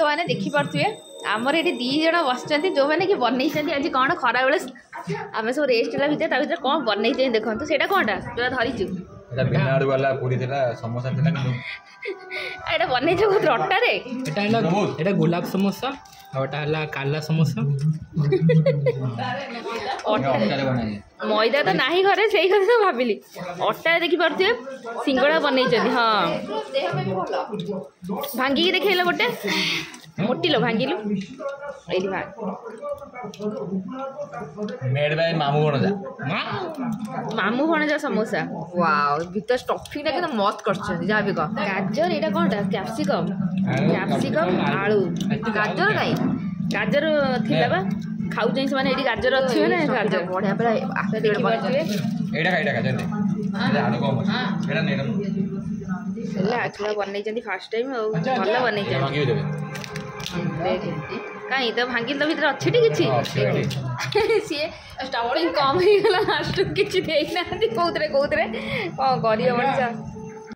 मैंने देखिपे आमर ये दी जन बस जो मैंने कि बनई आज कौन खरा बेले आम सब रेस्ट है भर कौन बनई देखो से कौनटा जो धरीचु वाला पूरी समोसा एटा बनई बहुत अटारे एटा गुलाब समोसा आउटा काला समोसा मैदा तो नहीं घरे से कथा भाविली अटा देखिपे सिंगड़ा बनई हाँ भांगिकी देखल गोटे मोटिलो भांगिलु मेड बाय मामू भणजा मामू भणजा समोसा वाओ भीतर स्टफिंग टा एकदम मस्त करछन जहाँ भी कह गाजर एटा कोनटा कैप्सिकम आलू गाजर काई गाजर थिला बा खाउ चाहिँ माने एडी गाजर अछि माने गाजर बढ़िया पूरा आसे डेढ़ बनथिबे एटा गाजर नै आलू कम एटा नै एला आछला बनै जंदी फर्स्ट टाइम भल्ला बनै जंदी कहीं तो भांगिल तो भीतर अच्छी किसी सी स्टार्टिंग कम हो गला लास्ट किसी देना कौन कौन कर